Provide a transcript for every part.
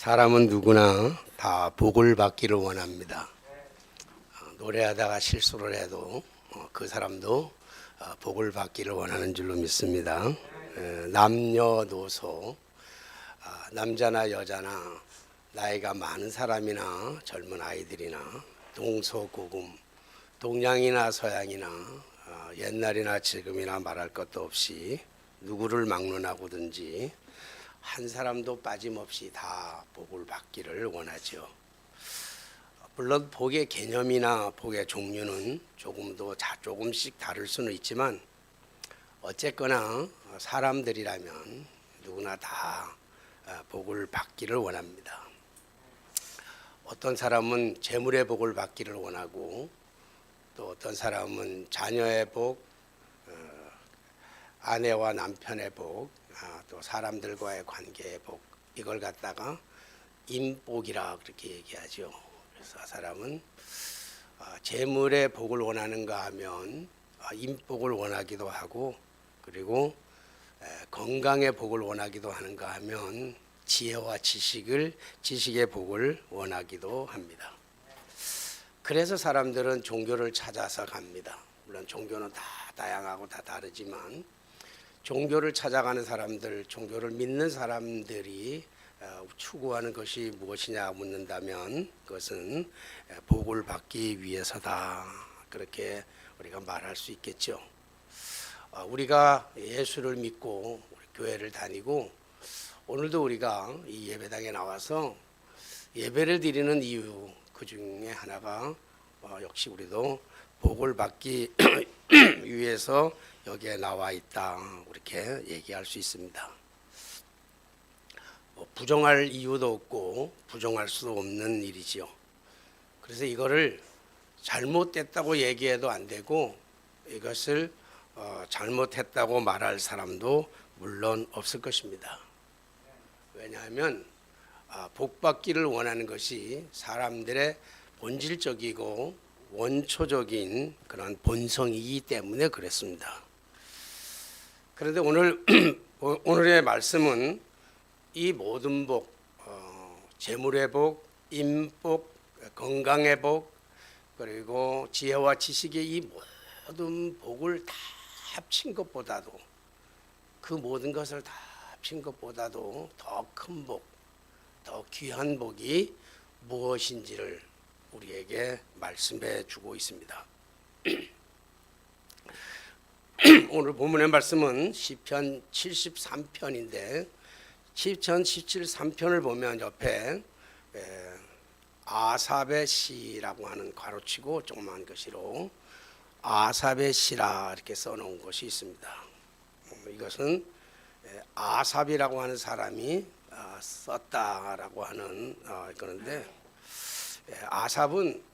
사람은 누구나 다 복을 받기를 원합니다. 노래하다가 실수를 해도 그 사람도 복을 받기를 원하는 줄로 믿습니다. 남녀노소, 남자나 여자나 나이가 많은 사람이나 젊은 아이들이나 동서고금, 동양이나 서양이나 옛날이나 지금이나 말할 것도 없이 누구를 막론하고든지 한 사람도 빠짐없이 다 복을 받기를 원하죠. 물론 복의 개념이나 복의 종류는 조금씩 다를 수는 있지만 어쨌거나 사람들이라면 누구나 다 복을 받기를 원합니다. 어떤 사람은 재물의 복을 받기를 원하고 또 어떤 사람은 자녀의 복, 아내와 남편의 복, 또 사람들과의 관계의 복, 이걸 갖다가 인복이라 그렇게 얘기하죠. 그래서 사람은 재물의 복을 원하는가 하면 인복을 원하기도 하고, 그리고 건강의 복을 원하기도 하는가 하면 지혜와 지식의 복을 원하기도 합니다. 그래서 사람들은 종교를 찾아서 갑니다. 물론 종교는 다 다양하고 다 다르지만 종교를 찾아가는 사람들, 종교를 믿는 사람들이 추구하는 것이 무엇이냐 묻는다면 그것은 복을 받기 위해서다, 그렇게 우리가 말할 수 있겠죠. 우리가 예수를 믿고 우리 교회를 다니고 오늘도 우리가 이 예배당에 나와서 예배를 드리는 이유, 그 중에 하나가 역시 우리도 복을 받기 위해서 여기에 나와 있다, 이렇게 얘기할 수 있습니다. 부정할 이유도 없고 부정할 수도 없는 일이지요. 그래서 이거를 잘못됐다고 얘기해도 안 되고 이것을 잘못했다고 말할 사람도 물론 없을 것입니다. 왜냐하면 복 받기를 원하는 것이 사람들의 본질적이고 원초적인 그런 본성이기 때문에 그랬습니다. 그런데 오늘의 말씀은 이 모든 복, 재물의 복, 인복, 건강의 복, 그리고 지혜와 지식의 이 모든 복을 다 합친 것보다도, 그 모든 것을 다 합친 것보다도 더 큰 복, 더 귀한 복이 무엇인지를 우리에게 말씀해 주고 있습니다. 오늘 본문의 말씀은 시편 73편인데 시편 73편을 보면 옆에 아삽의 시라고 하는 괄호치고 조그마한 글씨로 아삽의 시라 이렇게 써놓은 것이 있습니다. 이것은 아삽이라고 하는 사람이 썼다라고 하는 그런데 아삽은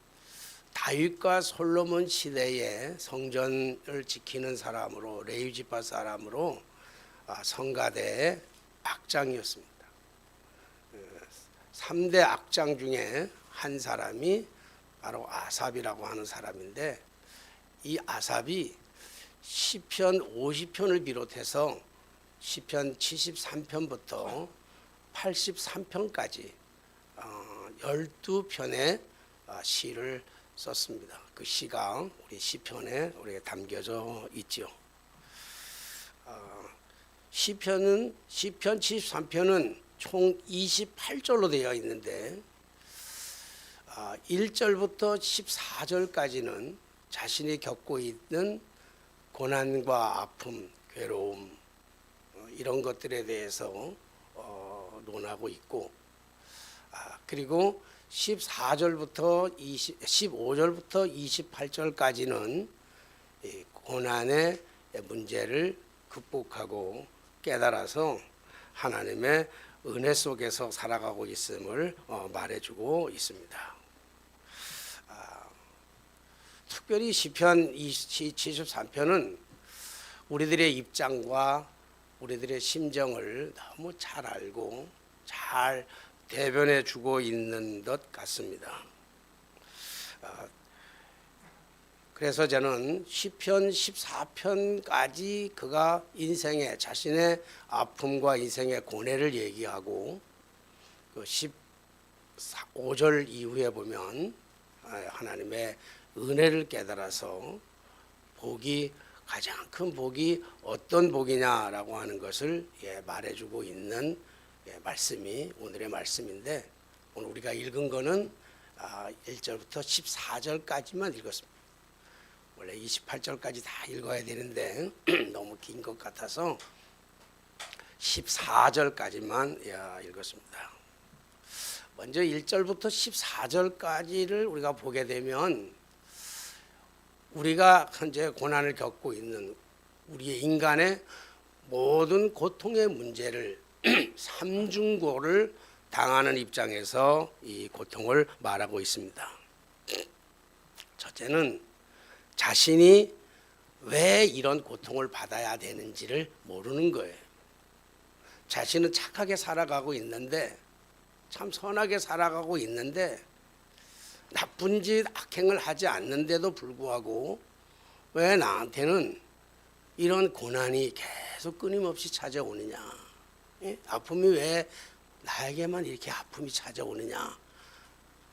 다윗과 솔로몬 시대에 성전을 지키는 사람으로, 레위 지파 사람으로 성가대의 악장이었습니다. 3대 악장 중에 한 사람이 바로 아삽이라고 하는 사람인데, 이 아삽이 시편 50편을 비롯해서 시편 73편부터 83편까지 12편의 시를 썼습니다. 그 시가 우리 시편에 우리가 담겨져 있죠. 시편 73편은 총 28절로 되어 있는데 1절부터 14절까지는 자신이 겪고 있는 고난과 아픔, 괴로움, 이런 것들에 대해서 논하고 있고, 그리고 15절부터 28절까지는 고난의 문제를 극복하고 깨달아서 하나님의 은혜 속에서 살아가고 있음을 말해주고 있습니다. 특별히 시편 73편은 우리들의 입장과 우리들의 심정을 너무 잘 알고 잘 대변해 주고 있는 것 같습니다. 그래서 저는 시편 14편까지 그가 자신의 아픔과 인생의 고뇌를 얘기하고, 그 15절 이후에 보면 하나님의 은혜를 깨달아서 복이 가장 큰 복이 어떤 복이냐라고 하는 것을 말해주고 있는 말씀이 오늘의 말씀인데, 오늘 우리가 읽은 거는 1절부터 14절까지만 읽었습니다. 원래 28절까지 다 읽어야 되는데 너무 긴 것 같아서 14절까지만 읽었습니다. 먼저 1절부터 14절까지를 우리가 보게 되면 우리가 현재 고난을 겪고 있는 우리의 인간의 모든 고통의 문제를 삼중고를 당하는 입장에서 이 고통을 말하고 있습니다. 첫째는 자신이 왜 이런 고통을 받아야 되는지를 모르는 거예요. 자신은 착하게 살아가고 있는데, 참 선하게 살아가고 있는데 나쁜 짓 악행을 하지 않는데도 불구하고 왜 나한테는 이런 고난이 계속 끊임없이 찾아오느냐, 아픔이 왜 나에게만 이렇게 아픔이 찾아오느냐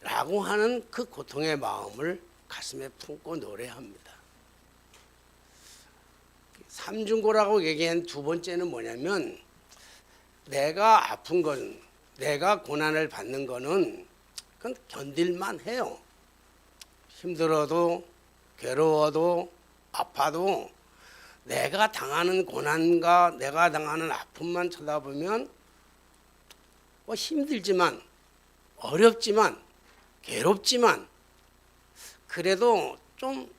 라고 하는 그 고통의 마음을 가슴에 품고 노래합니다. 삼중고라고 얘기한 두 번째는 뭐냐면, 내가 아픈 건, 내가 고난을 받는 거는 그건 견딜만 해요. 힘들어도 괴로워도 아파도 내가 당하는 고난과 내가 당하는 아픔만 쳐다보면 뭐 힘들지만 어렵지만 괴롭지만 그래도 좀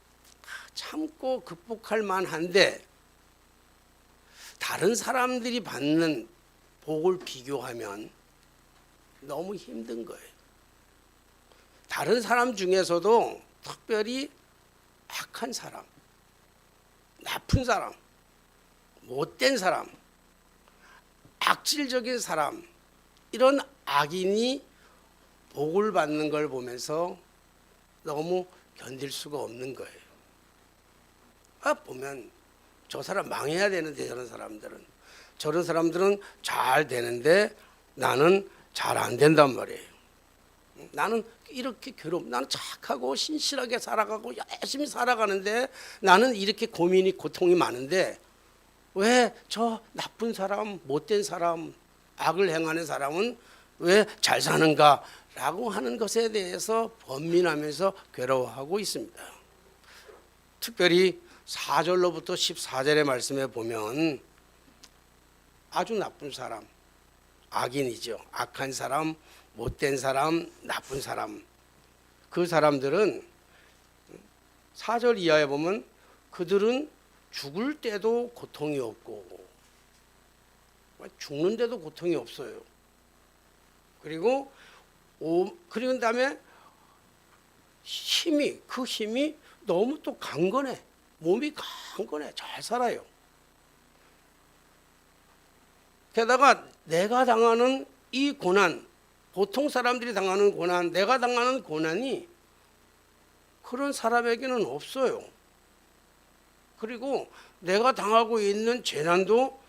참고 극복할 만한데, 다른 사람들이 받는 복을 비교하면 너무 힘든 거예요. 다른 사람 중에서도 특별히 악한 사람, 나쁜 사람, 못된 사람, 악질적인 사람, 이런 악인이 복을 받는 걸 보면서 너무 견딜 수가 없는 거예요. 보면 저 사람 망해야 되는데, 저런 사람들은 잘 되는데 나는 잘 안 된단 말이에요. 나는 이렇게 나는 착하고 신실하게 살아가고 열심히 살아가는데 나는 이렇게 고통이 많은데 왜 저 나쁜 사람, 못된 사람, 악을 행하는 사람은 왜 잘 사는가라고 하는 것에 대해서 번민하면서 괴로워하고 있습니다. 특별히 4절로부터 14절의 말씀에 보면 아주 나쁜 사람, 악인이죠. 악한 사람, 못된 사람, 나쁜 사람, 그 사람들은 4절 이하에 보면 그들은 죽을 때도 고통이 없고 죽는데도 고통이 없어요. 그리고 다음에 그 힘이 너무 또 강건해. 몸이 강건해. 잘 살아요. 게다가 내가 당하는 이 고난, 보통 사람들이 당하는 고난, 내가 당하는 고난이 그런 사람에게는 없어요. 그리고 내가 당하고 있는 재난도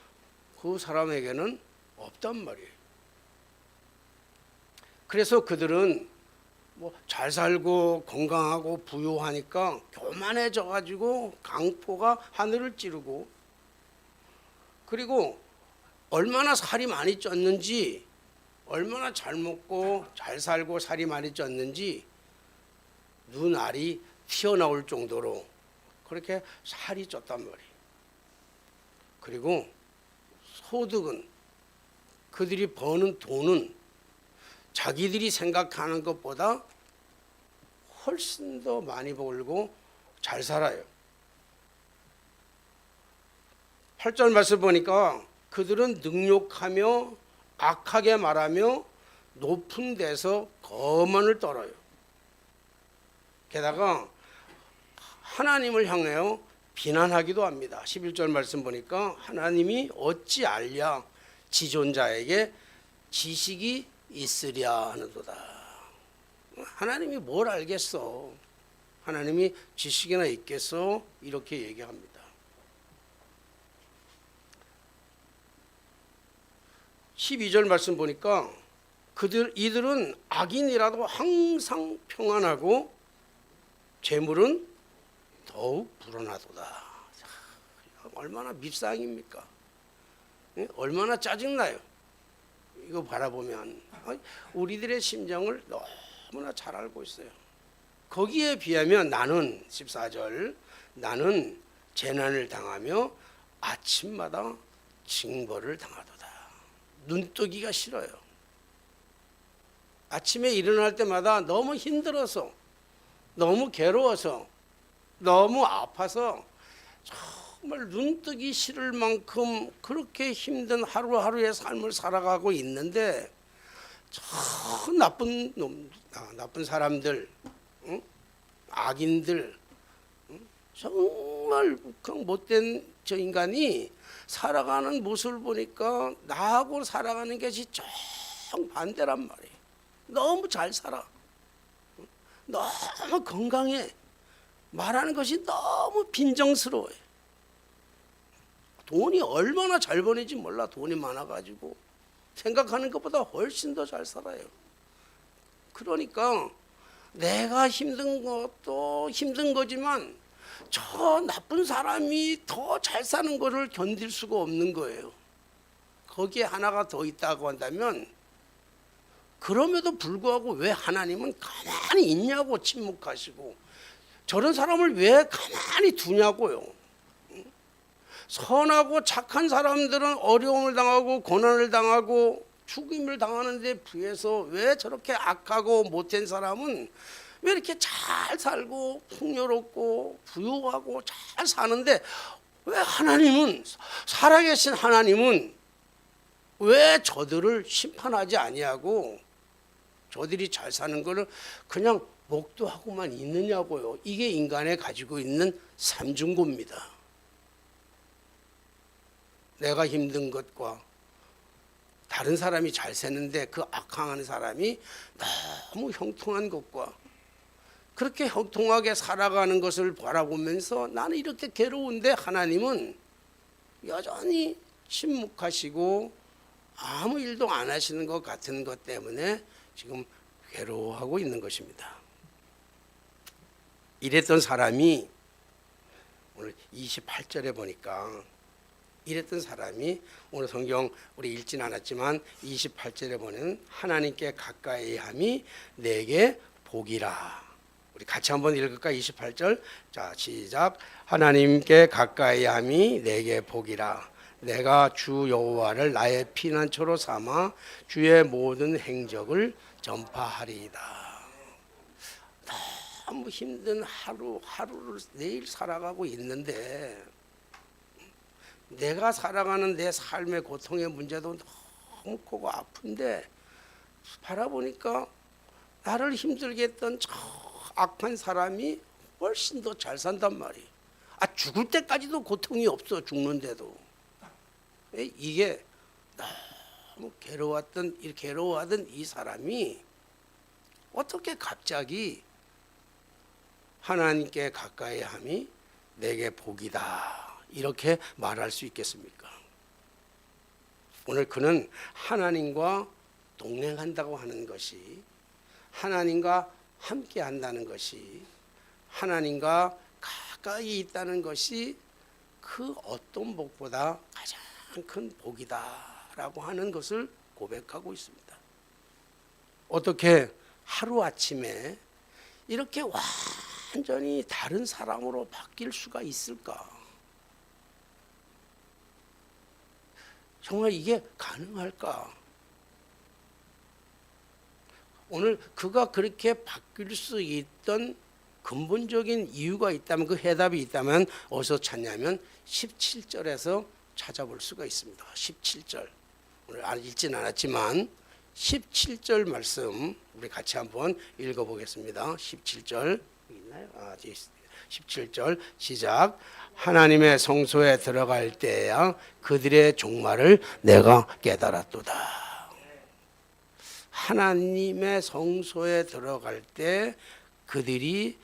그 사람에게는 없단 말이에요. 그래서 그들은 뭐 잘 살고 건강하고 부유하니까 교만해져 가지고 강포가 하늘을 찌르고, 그리고 얼마나 살이 많이 쪘는지, 얼마나 잘 먹고 잘 살고 살이 많이 쪘는지 눈알이 튀어나올 정도로 그렇게 살이 쪘단 말이에요. 그리고 소득은, 그들이 버는 돈은 자기들이 생각하는 것보다 훨씬 더 많이 벌고 잘 살아요. 8절 말씀 보니까 그들은 능욕하며 악하게 말하며 높은 데서 거만을 떨어요. 게다가 하나님을 향하여 비난하기도 합니다. 11절 말씀 보니까 하나님이 어찌 알랴 지존자에게 지식이 있으랴 하는도다. 하나님이 뭘 알겠어? 하나님이 지식이나 있겠어? 이렇게 얘기합니다. 12절 말씀 보니까 이들은 악인이라도 항상 평안하고 재물은 더욱 불어나도다. 얼마나 밉상입니까? 얼마나 짜증나요. 이거 바라보면 우리들의 심정을 너무나 잘 알고 있어요. 거기에 비하면 나는 14절 나는 재난을 당하며 아침마다 징벌을 당하도다. 눈뜨기가 싫어요. 아침에 일어날 때마다 너무 힘들어서 너무 괴로워서 너무 아파서 정말 눈뜨기 싫을 만큼 그렇게 힘든 하루하루의 삶을 살아가고 있는데 저 나쁜 놈, 나쁜 사람들, 응? 악인들, 응? 정말 그냥 못된 저 인간이 살아가는 모습을 보니까 나하고 살아가는 것이 정반대란 말이에요. 너무 잘 살아. 너무 건강해. 말하는 것이 너무 빈정스러워요. 돈이 얼마나 잘 버는지 몰라. 돈이 많아가지고 생각하는 것보다 훨씬 더 잘 살아요. 그러니까 내가 힘든 것도 힘든 거지만 저 나쁜 사람이 더 잘 사는 것을 견딜 수가 없는 거예요. 거기에 하나가 더 있다고 한다면 그럼에도 불구하고 왜 하나님은 가만히 있냐고 침묵하시고 저런 사람을 왜 가만히 두냐고요. 선하고 착한 사람들은 어려움을 당하고 고난을 당하고 죽임을 당하는데 비해서 왜 저렇게 악하고 못된 사람은 왜 이렇게 잘 살고 풍요롭고 부유하고 잘 사는데 왜 하나님은 살아계신 하나님은 왜 저들을 심판하지 아니하고 저들이 잘 사는 거를 그냥 목도하고만 있느냐고요. 이게 인간에 가지고 있는 삼중고입니다. 내가 힘든 것과 다른 사람이 잘 사는데 그 악한 사람이 너무 형통한 것과 그렇게 형통하게 살아가는 것을 바라보면서 나는 이렇게 괴로운데 하나님은 여전히 침묵하시고 아무 일도 안 하시는 것 같은 것 때문에 지금 괴로워하고 있는 것입니다. 이랬던 사람이 오늘 28절에 보니까 이랬던 사람이 오늘 성경 우리 읽진 않았지만 28절에 보면 하나님께 가까이 함이 내게 복이라. 우리 같이 한번 읽을까? 28절. 자, 시작. 하나님께 가까이 함이 내게 복이라. 내가 주 여호와를 나의 피난처로 삼아 주의 모든 행적을 전파하리이다. 너무 힘든 하루를 매일 살아가고 있는데 내가 살아가는 내 삶의 고통의 문제도 너무 크고 아픈데 바라보니까 나를 힘들게 했던 저 악한 사람이 훨씬 더 잘 산단 말이에요. 죽을 때까지도 고통이 없어. 죽는데도. 이게 너무 괴로워하던 이 사람이 어떻게 갑자기 하나님께 가까이 함이 내게 복이다 이렇게 말할 수 있겠습니까? 오늘 그는 하나님과 동행한다고 하는 것이, 하나님과 함께 한다는 것이, 하나님과 가까이 있다는 것이 그 어떤 복보다 가장 큰 복이다라고 하는 것을 고백하고 있습니다. 어떻게 하루아침에 이렇게 완전히 다른 사람으로 바뀔 수가 있을까? 정말 이게 가능할까? 오늘 그가 그렇게 바뀔 수 있던 근본적인 이유가 있다면, 그 해답이 있다면 어디서 찾냐면 17절에서 찾아볼 수가 있습니다. 17절. 오늘 읽진 않았지만 17절 말씀 우리 같이 한번 읽어보겠습니다. 17절 있나요? 17절 시작. 하나님의 성소에 들어갈 때야 그들의 종말을 내가 깨달았도다. 하나님의 성소에 들어갈 때 그들의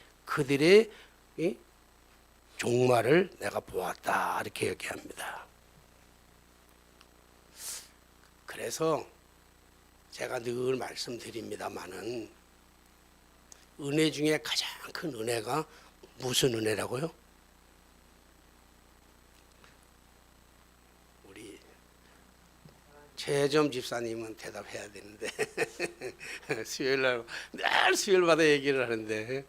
종말을 내가 보았다 이렇게 얘기합니다. 그래서 제가 늘 말씀드립니다마는 은혜 중에 가장 큰 은혜가 무슨 은혜라고요? 우리 최혜점 집사님은 대답해야 되는데 수요일날 늘 수요일마다 얘기를 하는데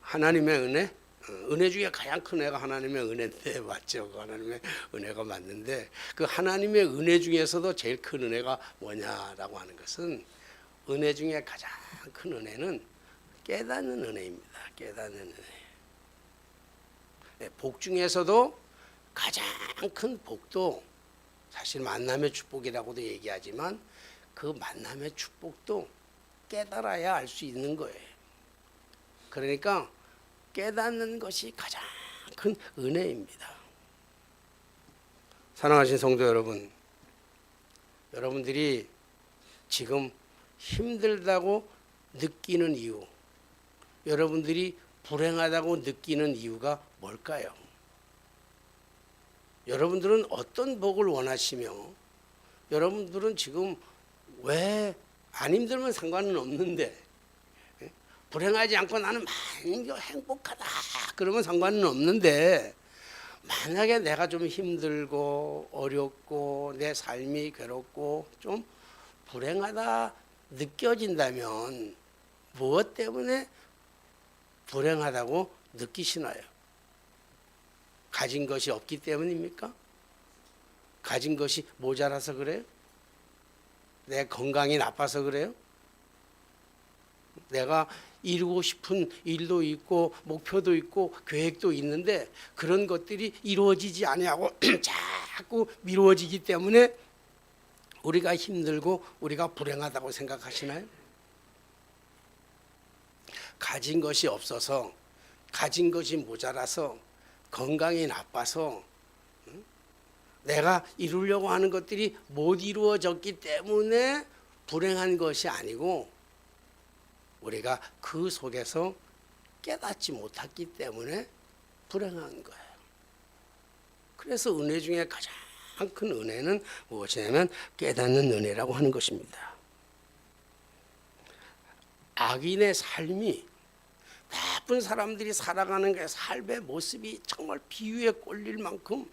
하나님의 은혜? 은혜 중에 가장 큰 은혜가 하나님의 은혜인데 맞죠? 그 하나님의 은혜가 맞는데 그 하나님의 은혜 중에서도 제일 큰 은혜가 뭐냐라고 하는 것은 은혜 중에 가장 큰 은혜는 깨닫는 은혜입니다. 깨닫는 은혜. 네, 복 중에서도 가장 큰 복도 사실 만남의 축복이라고도 얘기하지만 그 만남의 축복도 깨달아야 알 수 있는 거예요. 그러니까 깨닫는 것이 가장 큰 은혜입니다. 사랑하신 성도 여러분, 여러분들이 지금 힘들다고 느끼는 이유, 여러분들이 불행하다고 느끼는 이유가 뭘까요? 여러분들은 어떤 복을 원하시며 여러분들은 지금 왜 안 힘들면 상관은 없는데 불행하지 않고 나는 많이 행복하다 그러면 상관은 없는데 만약에 내가 좀 힘들고 어렵고 내 삶이 괴롭고 좀 불행하다 느껴진다면 무엇 때문에 불행하다고 느끼시나요? 가진 것이 없기 때문입니까? 가진 것이 모자라서 그래요? 내 건강이 나빠서 그래요? 내가 이루고 싶은 일도 있고 목표도 있고 계획도 있는데 그런 것들이 이루어지지 아니하고 자꾸 미루어지기 때문에 우리가 힘들고 우리가 불행하다고 생각하시나요? 가진 것이 없어서 가진 것이 모자라서 건강이 나빠서 내가 이루려고 하는 것들이 못 이루어졌기 때문에 불행한 것이 아니고 우리가 그 속에서 깨닫지 못했기 때문에 불행한 거예요. 그래서 은혜 중에 가장 큰 은혜는 무엇이냐면 깨닫는 은혜라고 하는 것입니다. 악인의 삶이 나쁜 사람들이 살아가는 게 삶의 모습이 정말 비유에 꼴릴 만큼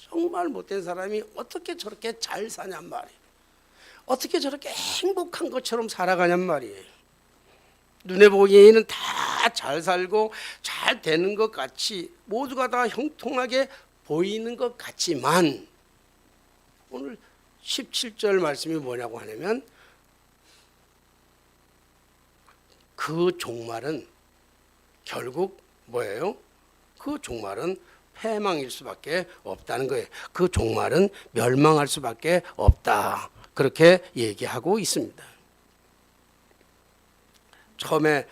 정말 못된 사람이 어떻게 저렇게 잘 사냔 말이에요. 어떻게 저렇게 행복한 것처럼 살아가냔 말이에요. 눈에 보기에는 다 잘 살고 잘 되는 것 같이 모두가 다 형통하게 보이는 것 같지만 오늘 17절 말씀이 뭐냐고 하냐면 그 종말은 결국 뭐예요? 그 종말은 패망일 수밖에 없다는 거예요. 그 종말은 멸망할 수밖에 없다. 그렇게 얘기하고 있습니다. 처음에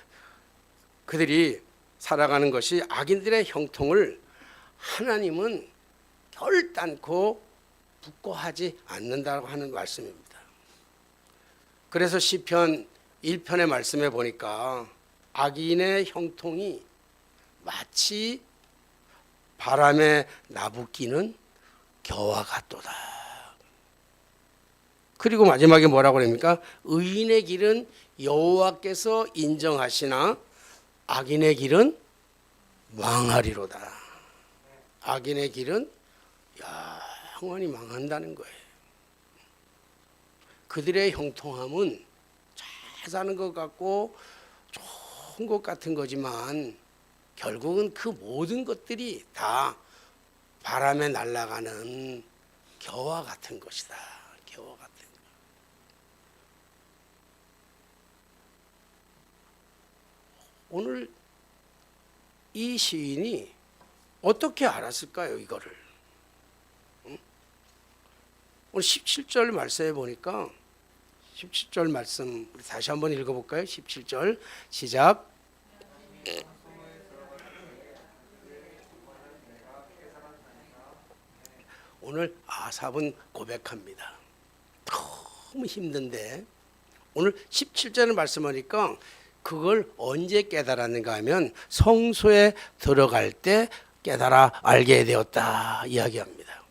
그들이 살아가는 것이 악인들의 형통을 하나님은 결단코 부끄하지 않는다고 하는 말씀입니다. 그래서 시편 1편의 말씀에 보니까 악인의 형통이 마치 바람에 나부끼는 겨와 같도다. 그리고 마지막에 뭐라고 그럽니까? 의인의 길은 여호와께서 인정하시나 악인의 길은 망하리로다. 악인의 길은 영원히 망한다는 거예요. 그들의 형통함은 잘 사는 것 같고 좋은 것 같은 거지만 결국은 그 모든 것들이 다 바람에 날아가는 겨와 같은 것이다. 겨와 같은 것. 오늘 이 시인이 어떻게 알았을까요, 이거를? 오늘 17절 말씀에 보니까 17절 말씀 우리 다시 한번 읽어볼까요? 17절 시작. 오늘 아삽은 고백합니다. 너무 힘든데 오늘 17절을 말씀하니까 그걸 언제 깨달았는가 하면 성소에 들어갈 때 깨달아 알게 되었다 이야기합니다.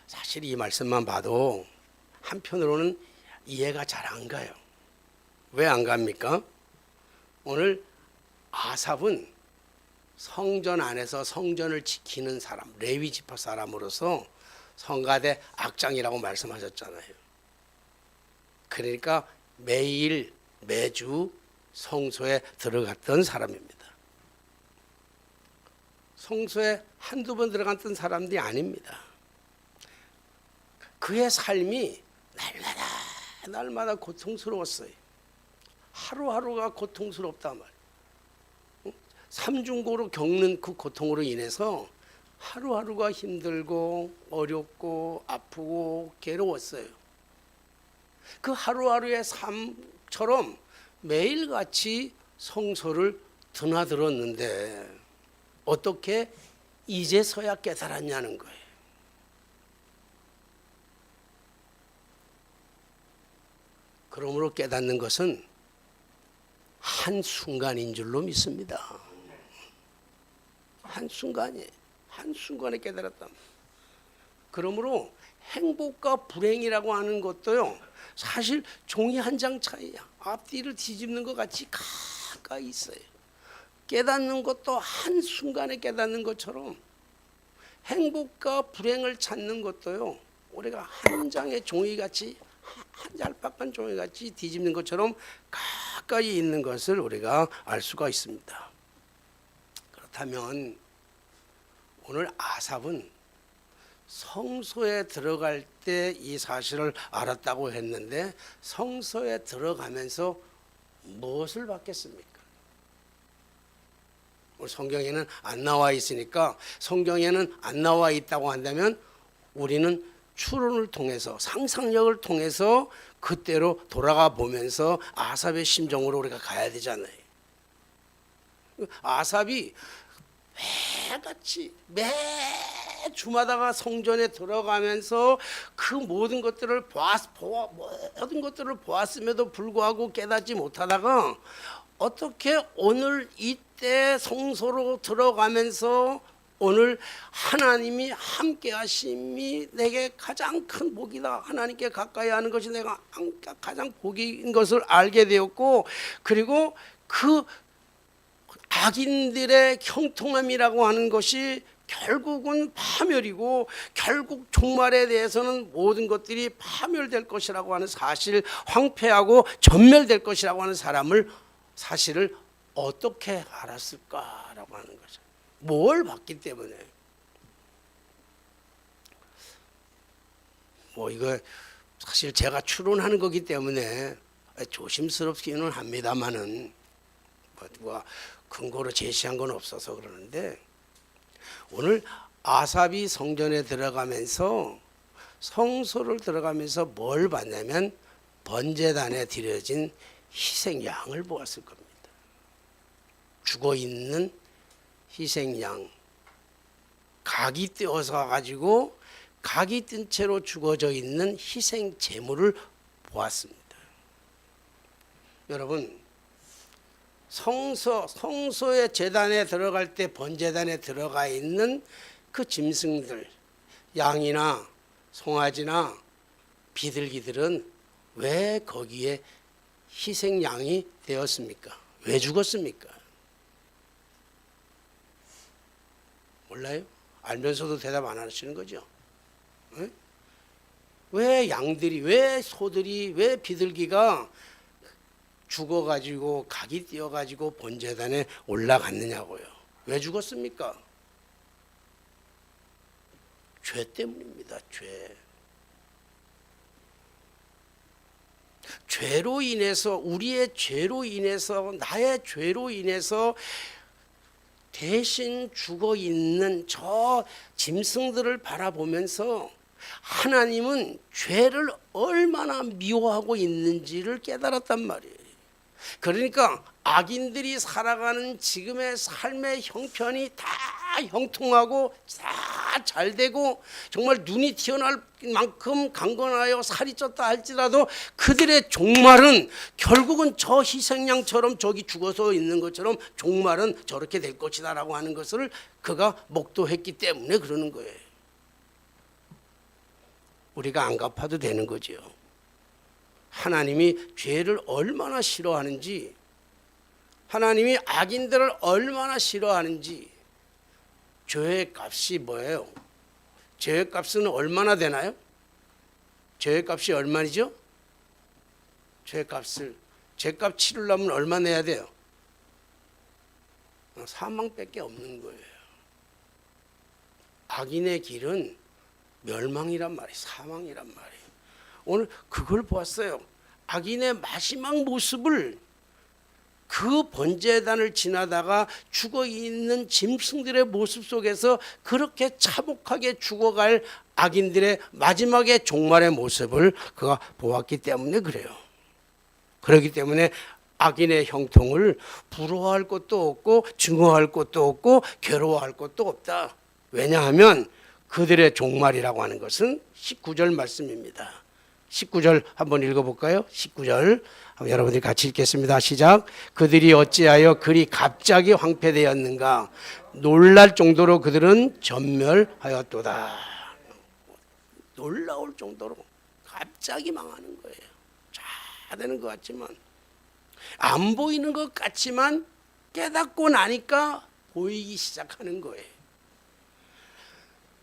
사실 이 말씀만 봐도 한편으로는 이해가 잘 안 가요. 왜 안 갑니까? 오늘 아삽은 성전 안에서 성전을 지키는 사람, 레위 지파 사람으로서 성가대 악장이라고 말씀하셨잖아요. 그러니까 매주 성소에 들어갔던 사람입니다. 성소에 한두 번 들어갔던 사람들이 아닙니다. 그의 삶이 날마다 고통스러웠어요. 하루하루가 고통스럽단 말이에요. 삼중고로 겪는 그 고통으로 인해서 하루하루가 힘들고 어렵고 아프고 괴로웠어요. 그 하루하루의 삶처럼 매일같이 성소를 드나들었는데 어떻게 이제서야 깨달았냐는 거예요. 그러므로 깨닫는 것은 한순간인 줄로 믿습니다. 한순간에 깨달았다. 그러므로 행복과 불행이라고 하는 것도요, 사실 종이 한 장 차이야. 앞뒤를 뒤집는 것 같이 가까이 있어요. 깨닫는 것도 한순간에 깨닫는 것처럼 행복과 불행을 찾는 것도요, 우리가 한 장의 종이같이, 한 짤박한 종이같이 뒤집는 것처럼 가까이 있는 것을 우리가 알 수가 있습니다. 그렇다면 오늘 아삽은 성소에 들어갈 때 이 사실을 알았다고 했는데 성소에 들어가면서 무엇을 받겠습니까? 오늘 성경에는 안 나와 있으니까, 성경에는 안 나와 있다고 한다면 우리는 추론을 통해서, 상상력을 통해서 그때로 돌아가 보면서 아삽의 심정으로 우리가 가야 되잖아요. 아삽이 매같이 매주마다가 성전에 들어가면서 그 모든 것들을 보았음에도 불구하고 깨닫지 못하다가 어떻게 오늘 이때 성소로 들어가면서 오늘 하나님이 함께 하심이 내게 가장 큰 복이다, 하나님께 가까이 하는 것이 내가 가장 복인 것을 알게 되었고, 그리고 그 악인들의 형통함이라고 하는 것이 결국은 파멸이고, 결국 종말에 대해서는 모든 것들이 파멸될 것이라고 하는 사실, 황폐하고 전멸될 것이라고 하는 사실을 어떻게 알았을까라고 하는 거죠. 뭘 봤기 때문에. 이거 사실 제가 추론하는 거기 때문에 조심스럽기는 합니다만은 누가 근거로 제시한 건 없어서 그러는데, 오늘 아삽이 성전에 들어가면서 성소를 들어가면서 뭘 봤냐면 번제단에 드려진 희생양을 보았을 겁니다. 죽어있는 희생양, 각이 떼어서 가지고 각이 뜬 채로 죽어져 있는 희생 제물을 보았습니다. 여러분, 성소의 제단에 들어갈 때 번제단에 들어가 있는 그 짐승들, 양이나 송아지나 비둘기들은 왜 거기에 희생양이 되었습니까? 왜 죽었습니까? 몰라요? 알면서도 대답 안 하시는 거죠? 네? 왜 양들이, 왜 소들이, 왜 비둘기가 죽어가지고 각이 띄어가지고 번제단에 올라갔느냐고요? 왜 죽었습니까? 죄 때문입니다. 죄로 인해서, 우리의 죄로 인해서, 나의 죄로 인해서 대신 죽어 있는 저 짐승들을 바라보면서 하나님은 죄를 얼마나 미워하고 있는지를 깨달았단 말이에요. 그러니까 악인들이 살아가는 지금의 삶의 형편이 다 형통하고 다 잘 되고 정말 눈이 튀어나올 만큼 강건하여 살이 쪘다 할지라도 그들의 종말은 결국은 저 희생양처럼 저기 죽어서 있는 것처럼 종말은 저렇게 될 것이다 라고 하는 것을 그가 목도했기 때문에 그러는 거예요. 우리가 안 갚아도 되는 거죠. 하나님이 죄를 얼마나 싫어하는지, 하나님이 악인들을 얼마나 싫어하는지. 죄의 값이 뭐예요? 죄의 값은 얼마나 되나요? 죄의 값이 얼마죠? 죄값 치르려면 얼마 내야 돼요? 사망밖에 없는 거예요. 악인의 길은 멸망이란 말이에요. 사망이란 말이에요. 오늘 그걸 보았어요. 악인의 마지막 모습을 그 번제단을 지나다가 죽어있는 짐승들의 모습 속에서 그렇게 차복하게 죽어갈 악인들의 마지막의 종말의 모습을 그가 보았기 때문에 그래요. 그렇기 때문에 악인의 형통을 부러워할 것도 없고 증오할 것도 없고 괴로워할 것도 없다. 왜냐하면 그들의 종말이라고 하는 것은 19절 말씀입니다. 19절 한번 읽어볼까요? 19절 여러분들이 같이 읽겠습니다. 시작. 그들이 어찌하여 그리 갑자기 황폐되었는가? 놀랄 정도로 그들은 전멸하였도다. 놀라울 정도로 갑자기 망하는 거예요. 잘 되는 것 같지만, 안 보이는 것 같지만 깨닫고 나니까 보이기 시작하는 거예요.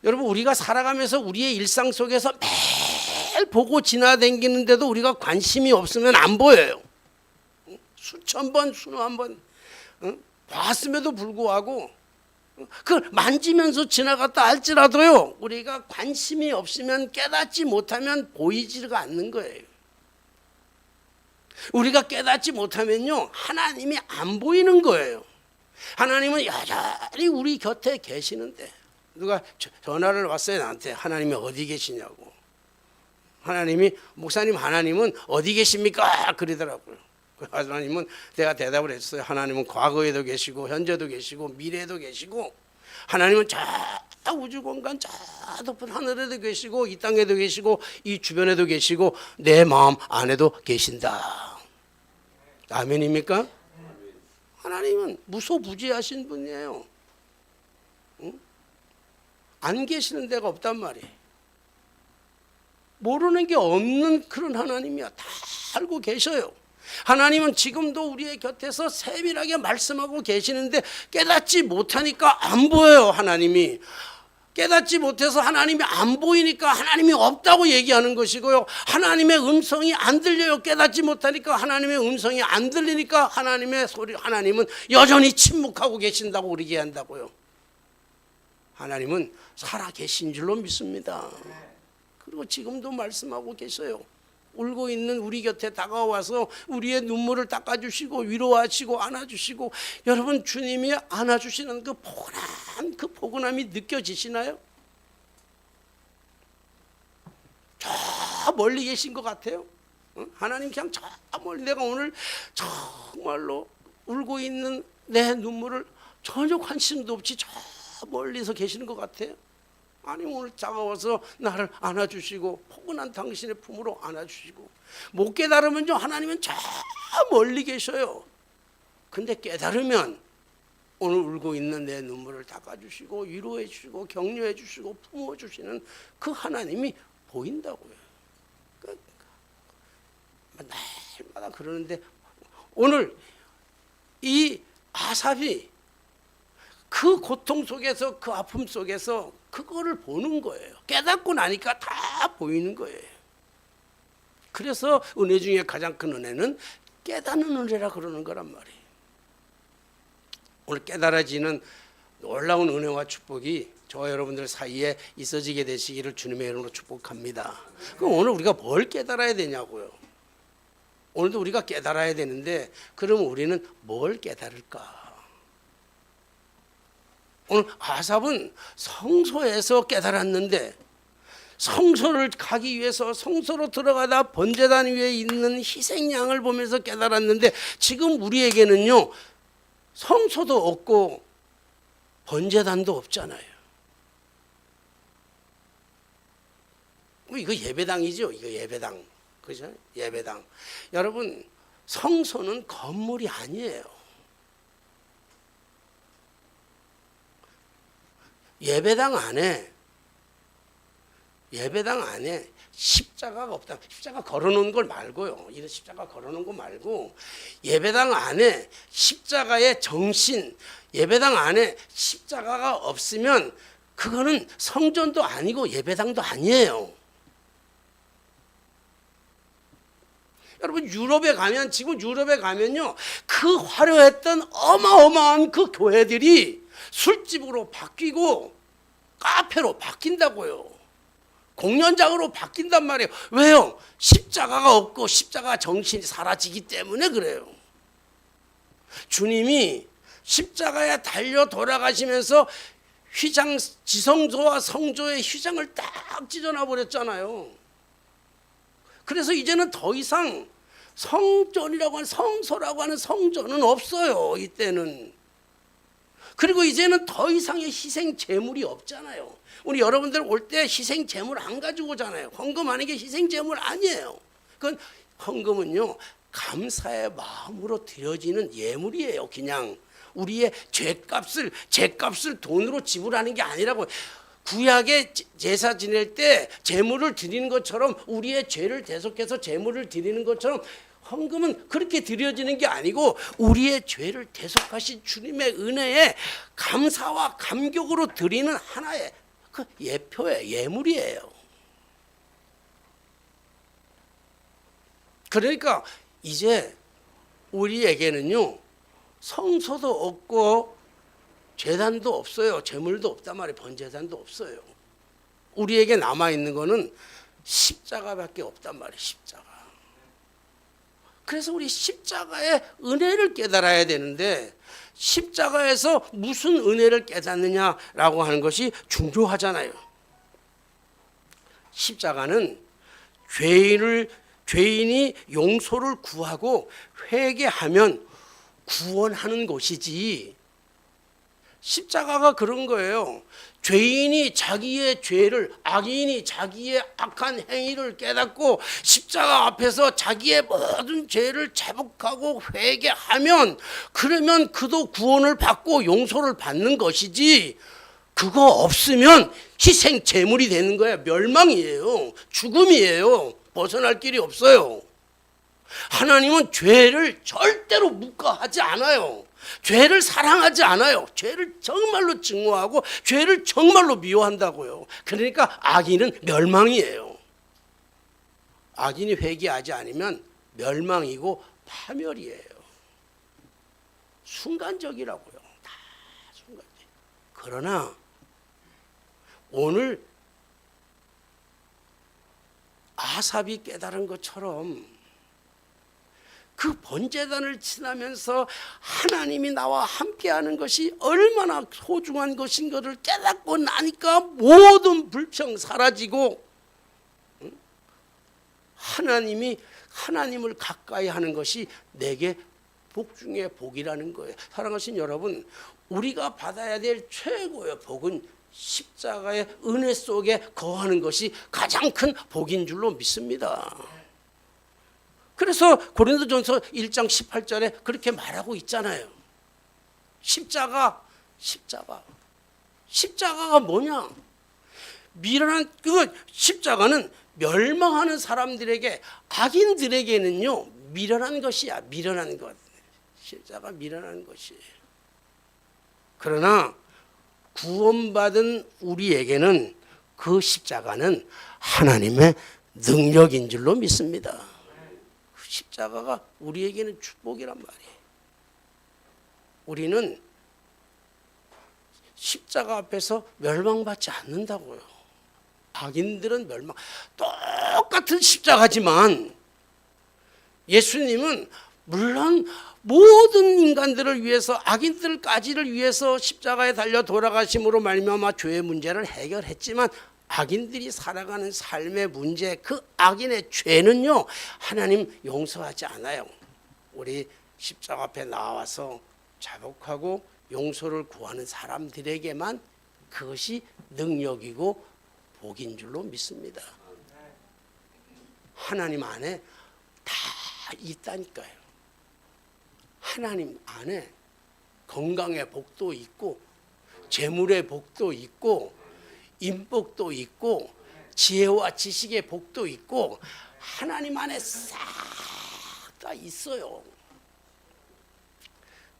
여러분, 우리가 살아가면서 우리의 일상 속에서 매일 보고 지나다니는데도 우리가 관심이 없으면 안 보여요. 수천 번, 수만 번 봤음에도 불구하고 그 만지면서 지나갔다 할지라도요, 우리가 관심이 없으면, 깨닫지 못하면 보이지가 않는 거예요. 우리가 깨닫지 못하면요, 하나님이 안 보이는 거예요. 하나님은 여전히 우리 곁에 계시는데, 누가 전화를 왔어요, 나한테. 하나님이 어디 계시냐고. 하나님이, 목사님, 하나님은 어디 계십니까? 그러더라고요. 하나님은, 내가 대답을 했어요. 하나님은 과거에도 계시고 현재도 계시고 미래에도 계시고, 하나님은 저 우주 공간 저 높은 하늘에도 계시고 이 땅에도 계시고 이 주변에도 계시고 내 마음 안에도 계신다. 아멘입니까? 하나님은 무소부지하신 분이에요. 안 계시는 데가 없단 말이에요. 모르는 게 없는 그런 하나님이야. 다 알고 계셔요. 하나님은 지금도 우리의 곁에서 세밀하게 말씀하고 계시는데 깨닫지 못하니까 안 보여요. 하나님이 깨닫지 못해서 하나님이 안 보이니까 하나님이 없다고 얘기하는 것이고요, 하나님의 음성이 안 들려요. 깨닫지 못하니까 하나님의 음성이 안 들리니까 하나님의 소리, 하나님은 여전히 침묵하고 계신다고 우리 얘기한다고요. 하나님은 살아 계신 줄로 믿습니다. 그리고 지금도 말씀하고 계셔요. 울고 있는 우리 곁에 다가와서 우리의 눈물을 닦아주시고 위로하시고 안아주시고, 여러분, 주님이 안아주시는 그 포근한, 그 포근함이 느껴지시나요? 저 멀리 계신 것 같아요. 하나님 그냥 저 멀리, 내가 오늘 정말로 울고 있는 내 눈물을 전혀 관심도 없이 저 멀리서 계시는 것 같아요. 아니, 오늘 다가와서 나를 안아주시고 포근한 당신의 품으로 안아주시고. 못 깨달으면요, 하나님은 저 멀리 계셔요. 근데 깨달으면 오늘 울고 있는 내 눈물을 닦아주시고 위로해 주시고 격려해 주시고 품어주시는 그 하나님이 보인다고요. 날마다 그러는데, 오늘 이 아삽이 그 고통 속에서, 그 아픔 속에서 그거를 보는 거예요. 깨닫고 나니까 다 보이는 거예요. 그래서 은혜 중에 가장 큰 은혜는 깨닫는 은혜라 그러는 거란 말이에요. 오늘 깨달아지는 놀라운 은혜와 축복이 저와 여러분들 사이에 있어지게 되시기를 주님의 이름으로 축복합니다. 그럼 오늘 우리가 뭘 깨달아야 되냐고요. 오늘도 우리가 깨달아야 되는데, 그럼 우리는 뭘 깨달을까? 오늘 아삽은 성소에서 깨달았는데, 성소를 가기 위해서 성소로 들어가다 번제단 위에 있는 희생양을 보면서 깨달았는데, 지금 우리에게는요, 성소도 없고 번제단도 없잖아요. 이거 예배당이죠. 이거 예배당, 그죠? 예배당. 여러분, 성소는 건물이 아니에요. 예배당 안에 예배당 안에 십자가가 없다. 십자가 걸어놓은 걸 말고요. 이런 십자가 걸어놓은 거 말고 예배당 안에 십자가의 정신, 예배당 안에 십자가가 없으면 그거는 성전도 아니고 예배당도 아니에요. 여러분 유럽에 가면 지금 유럽에 가면요 그 화려했던 어마어마한 그 교회들이 술집으로 바뀌고 카페로 바뀐다고요. 공연장으로 바뀐단 말이에요. 왜요? 십자가가 없고 십자가 정신이 사라지기 때문에 그래요. 주님이 십자가에 달려 돌아가시면서 휘장 지성소와 성소의 휘장을 딱 찢어놔 버렸잖아요. 그래서 이제는 더 이상 성전이라고 하는 성소라고 하는 성전은 없어요. 이때는. 그리고 이제는 더 이상의 희생 제물이 없잖아요. 우리 여러분들 올 때 희생 제물 안 가지고 오잖아요. 헌금하는 게 희생 제물 아니에요. 그건 헌금은요 감사의 마음으로 드려지는 예물이에요. 그냥 우리의 죄값을 돈으로 지불하는 게 아니라고. 구약의 제사 지낼 때 제물을 드리는 것처럼 우리의 죄를 대속해서 제물을 드리는 것처럼 헌금은 그렇게 드려지는 게 아니고 우리의 죄를 대속하신 주님의 은혜에 감사와 감격으로 드리는 하나의 그 예표의 예물이에요. 그러니까 이제 우리에게는요 성소도 없고 제단도 없어요. 제물도 없단 말이에요. 번제단도 없어요. 우리에게 남아있는 거는 십자가밖에 없단 말이에요. 십자가. 그래서 우리 십자가의 은혜를 깨달아야 되는데 십자가에서 무슨 은혜를 깨닫느냐라고 하는 것이 중요하잖아요. 십자가는 죄인이 용서를 구하고 회개하면 구원하는 것이지 십자가가 그런 거예요. 죄인이 자기의 죄를, 악인이 자기의 악한 행위를 깨닫고 십자가 앞에서 자기의 모든 죄를 자복하고 회개하면 그러면 그도 구원을 받고 용서를 받는 것이지 그거 없으면 희생 제물이 되는 거예요. 멸망이에요. 죽음이에요. 벗어날 길이 없어요. 하나님은 죄를 절대로 묵과하지 않아요. 죄를 사랑하지 않아요. 죄를 정말로 증오하고 죄를 정말로 미워한다고요. 그러니까 악인은 멸망이에요. 악인이 회개하지 않으면 멸망이고 파멸이에요. 순간적이라고요. 다 순간적. 그러나 오늘 아삽이 깨달은 것처럼 그 번제단을 지나면서 하나님이 나와 함께하는 것이 얼마나 소중한 것인 것을 깨닫고 나니까 모든 불평 사라지고 하나님을 가까이 하는 것이 내게 복 중에 복이라는 거예요. 사랑하신 여러분, 우리가 받아야 될 최고의 복은 십자가의 은혜 속에 거하는 것이 가장 큰 복인 줄로 믿습니다. 그래서 고린도전서 1장 18절에 그렇게 말하고 있잖아요. 십자가가 뭐냐? 미련한 그 십자가는 멸망하는 사람들에게 악인들에게는요 미련한 것이야. 미련한 것. 십자가 미련한 것이에요. 그러나 구원받은 우리에게는 그 십자가는 하나님의 능력인 줄로 믿습니다. 십자가가 우리에게는 축복이란 말이에요. 우리는 십자가 앞에서 멸망받지 않는다고요. 악인들은 똑같은 십자가지만 예수님은 물론 모든 인간들을 위해서 악인들까지를 위해서 십자가에 달려 돌아가심으로 말미암아 죄의 문제를 해결했지만 악인들이 살아가는 삶의 문제, 그 악인의 죄는요 하나님 용서하지 않아요. 우리 십자가 앞에 나와서 자복하고 용서를 구하는 사람들에게만 그것이 능력이고 복인 줄로 믿습니다. 하나님 안에 다 있다니까요. 하나님 안에 건강의 복도 있고 재물의 복도 있고 인복도 있고 지혜와 지식의 복도 있고 하나님 안에 싹 다 있어요.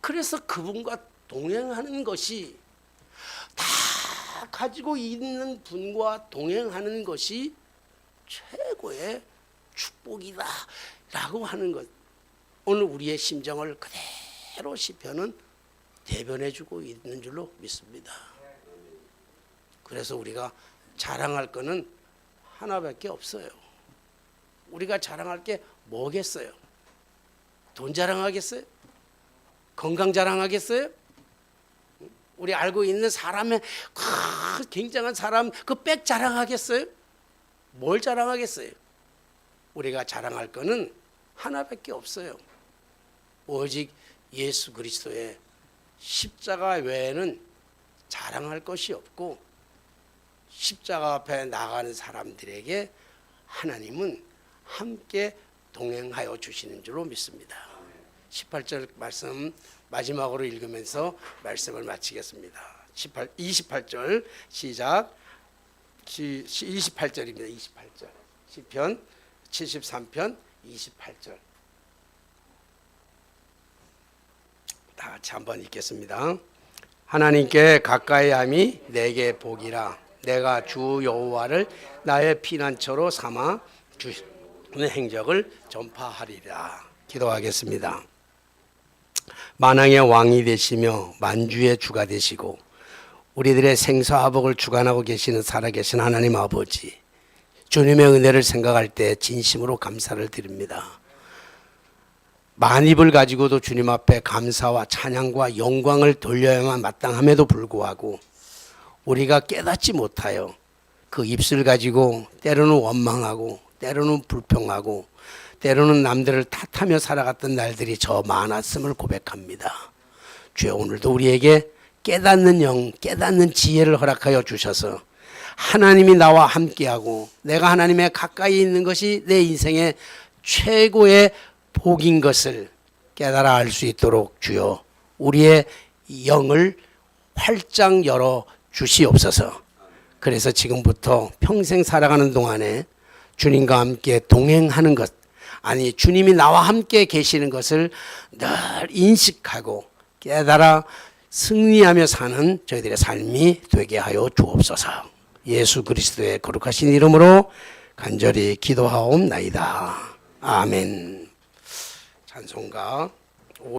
그래서 그분과 동행하는 것이, 다 가지고 있는 분과 동행하는 것이 최고의 축복이다 라고 하는 것. 오늘 우리의 심정을 그대로 시편은 대변해 주고 있는 줄로 믿습니다. 그래서 우리가 자랑할 거는 하나밖에 없어요. 우리가 자랑할 게 뭐겠어요? 돈 자랑하겠어요? 건강 자랑하겠어요? 우리 알고 있는 사람의 굉장한 사람 그 백 자랑하겠어요? 뭘 자랑하겠어요? 우리가 자랑할 거는 하나밖에 없어요. 오직 예수 그리스도의 십자가 외에는 자랑할 것이 없고, 십자가 앞에 나가는 사람들에게 하나님은 함께 동행하여 주시는 줄로 믿습니다. 18절 말씀 마지막으로 읽으면서 말씀을 마치겠습니다. 28절 시작. 28절입니다. 28절. 시편 73편 28절. 다 같이 한번 읽겠습니다. 하나님께 가까이 함이 내게 복이라. 내가 주 여호와를 나의 피난처로 삼아 주시는 행적을 전파하리라. 기도하겠습니다. 만왕의 왕이 되시며 만주의 주가 되시고 우리들의 생사화복을 주관하고 계시는 살아계신 하나님 아버지, 주님의 은혜를 생각할 때 진심으로 감사를 드립니다. 만입을 가지고도 주님 앞에 감사와 찬양과 영광을 돌려야만 마땅함에도 불구하고 우리가 깨닫지 못하여 그 입술 가지고 때로는 원망하고 때로는 불평하고 때로는 남들을 탓하며 살아갔던 날들이 저 많았음을 고백합니다. 주여, 오늘도 우리에게 깨닫는 영, 깨닫는 지혜를 허락하여 주셔서 하나님이 나와 함께하고 내가 하나님의 가까이 있는 것이 내 인생의 최고의 복인 것을 깨달아 알 수 있도록 주여 우리의 영을 활짝 열어 주시옵소서. 그래서 지금부터 평생 살아가는 동안에 주님과 함께 동행하는 것, 아니 주님이 나와 함께 계시는 것을 늘 인식하고 깨달아 승리하며 사는 저희들의 삶이 되게 하여 주옵소서. 예수 그리스도의 거룩하신 이름으로 간절히 기도하옵나이다. 아멘. 찬송가